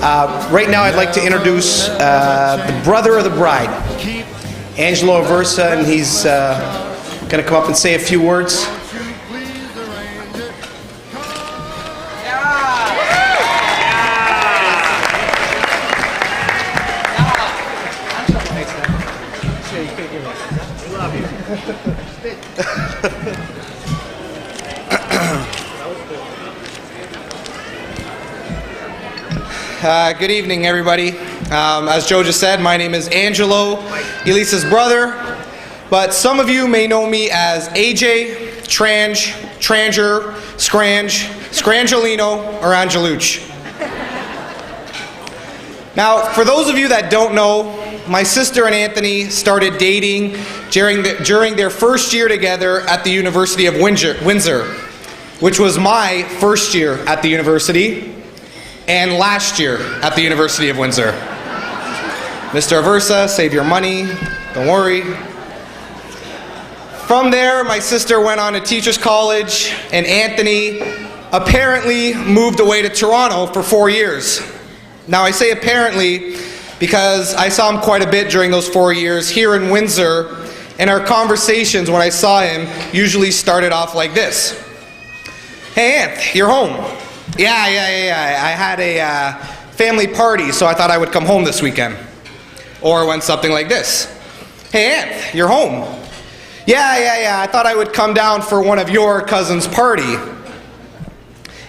Right now I'd like to introduce the brother of the bride, Angelo Aversa, and he's going to come up and say a few words. Good evening, everybody. As Joe just said, my name is Angelo, Elisa's brother, but some of you may know me as AJ, Tranger, Scrange, Scrangelino, or Angelucci. Now, for those of you that don't know, my sister and Anthony started dating during their first year together at the University of Windsor, which was my first year at the university, and last year at the University of Windsor. Mr. Aversa, save your money, don't worry. From there, my sister went on to Teachers College, and Anthony apparently moved away to Toronto for 4 years. Now I say apparently because I saw him quite a bit during those 4 years here in Windsor, and our conversations when I saw him usually started off like this. Hey Anth, you're home. Yeah. I had a family party, so I thought I would come home this weekend. Or went something like this. Hey, Anth, you're home. Yeah. I thought I would come down for one of your cousin's party.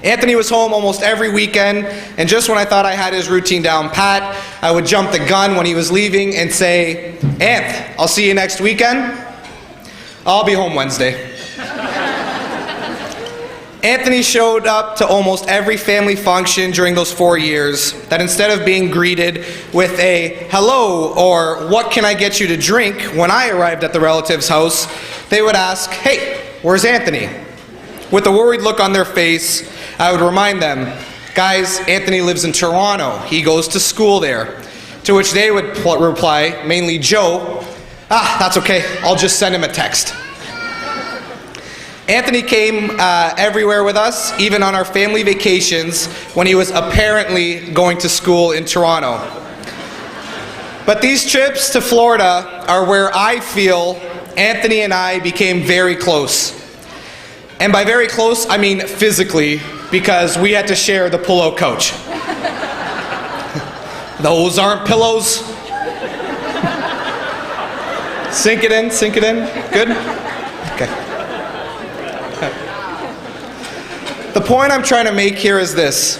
Anthony was home almost every weekend, and just when I thought I had his routine down pat, I would jump the gun when he was leaving and say, Anth, I'll see you next weekend. I'll be home Wednesday. Anthony showed up to almost every family function during those 4 years, that instead of being greeted with a hello or what can I get you to drink when I arrived at the relative's house, they would ask, hey, where's Anthony? With a worried look on their face, I would remind them, guys, Anthony lives in Toronto. He goes to school there. To which they would reply, mainly Joe, that's okay, I'll just send him a text. Anthony came everywhere with us, even on our family vacations when he was apparently going to school in Toronto. But these trips to Florida are where I feel Anthony and I became very close. And by very close, I mean physically, because we had to share the pull-out couch. Those aren't pillows. Sink it in. Good? Okay. The point I'm trying to make here is this.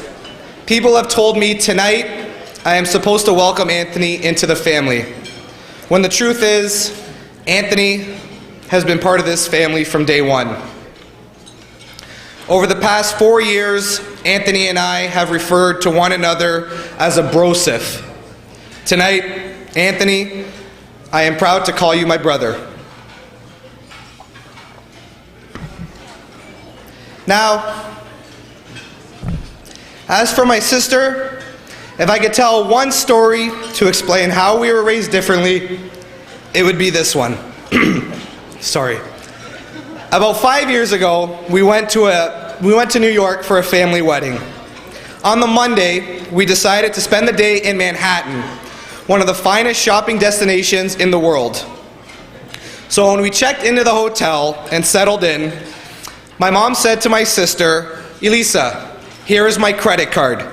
People have told me tonight I am supposed to welcome Anthony into the family, when the truth is, Anthony has been part of this family from day one. Over the past 4 years, Anthony and I have referred to one another as a brosif. Tonight, Anthony, I am proud to call you my brother. Now, as for my sister, if I could tell one story to explain how we were raised differently, it would be this one. Sorry. About 5 years ago, we went to New York for a family wedding. On the Monday, we decided to spend the day in Manhattan, one of the finest shopping destinations in the world. So when we checked into the hotel and settled in, my mom said to my sister, Elisa, here is my credit card.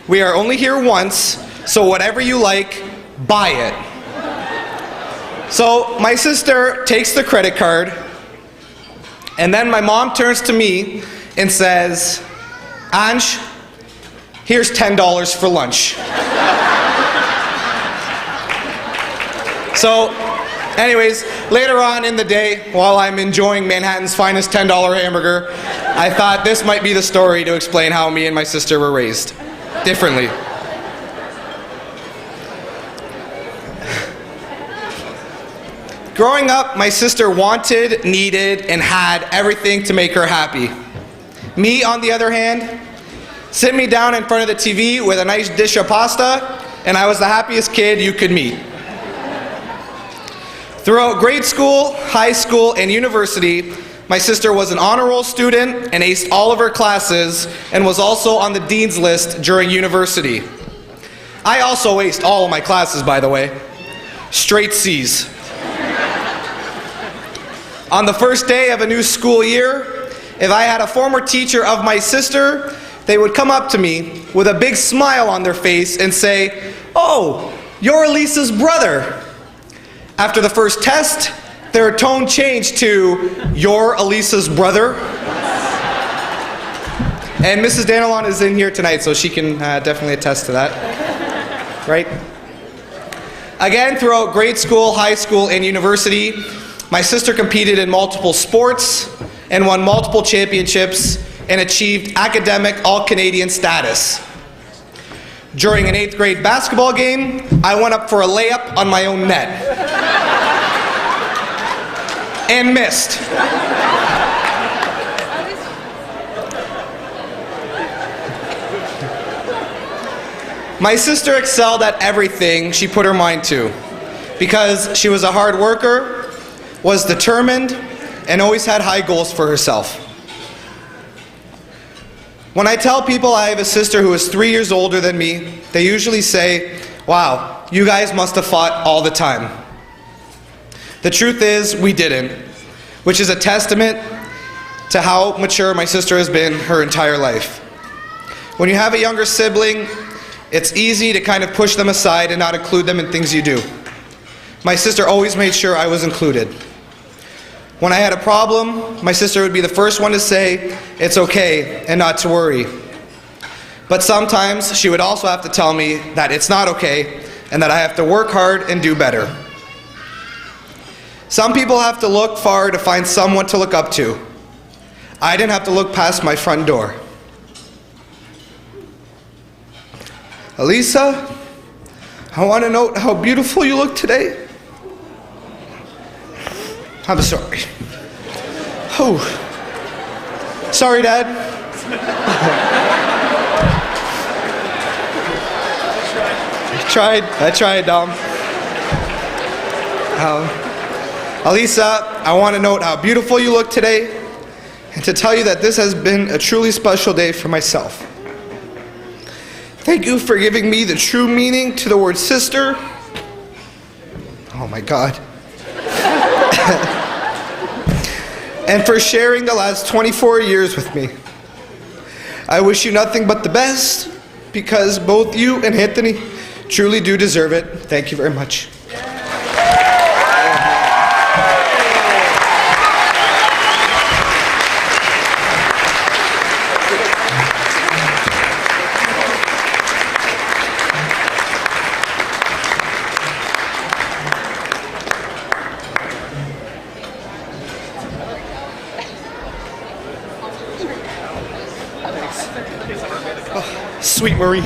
We are only here once, so whatever you like, buy it. So my sister takes the credit card, and then my mom turns to me and says, Ange, here's $10 for lunch. So, anyways, later on in the day, while I'm enjoying Manhattan's finest $10 hamburger, I thought this might be the story to explain how me and my sister were raised differently. Growing up, my sister wanted, needed, and had everything to make her happy. Me, on the other hand, sit me down in front of the TV with a nice dish of pasta, and I was the happiest kid you could meet. Throughout grade school, high school, and university, my sister was an honor roll student and aced all of her classes and was also on the dean's list during university. I also aced all of my classes, by the way. Straight C's. On the first day of a new school year, if I had a former teacher of my sister, they would come up to me with a big smile on their face and say, "Oh, you're Elisa's brother." After the first test, their tone changed to, "You're Elisa's brother?" And Mrs. Danilon is in here tonight, so she can definitely attest to that. Right? Again, throughout grade school, high school, and university, my sister competed in multiple sports and won multiple championships and achieved academic all-Canadian status. During an 8th grade basketball game, I went up for a layup on my own net. And missed. My sister excelled at everything she put her mind to because she was a hard worker, was determined, and always had high goals for herself. When I tell people I have a sister who is 3 years older than me, they usually say, "Wow, you guys must have fought all the time." The truth is, we didn't, which is a testament to how mature my sister has been her entire life. When you have a younger sibling, it's easy to kind of push them aside and not include them in things you do. My sister always made sure I was included. When I had a problem, my sister would be the first one to say, "It's okay," and not to worry. But sometimes she would also have to tell me that it's not okay and that I have to work hard and do better. Some people have to look far to find someone to look up to. I didn't have to look past my front door. "Elisa, I want to note how beautiful you look today." "I'm sorry." "Oh, sorry, Dad." I tried, Dom. "Elisa, I want to note how beautiful you look today and to tell you that this has been a truly special day for myself. Thank you for giving me the true meaning to the word sister." Oh my God. "And for sharing the last 24 years with me. I wish you nothing but the best because both you and Anthony truly do deserve it. Thank you very much." Sweet Marie.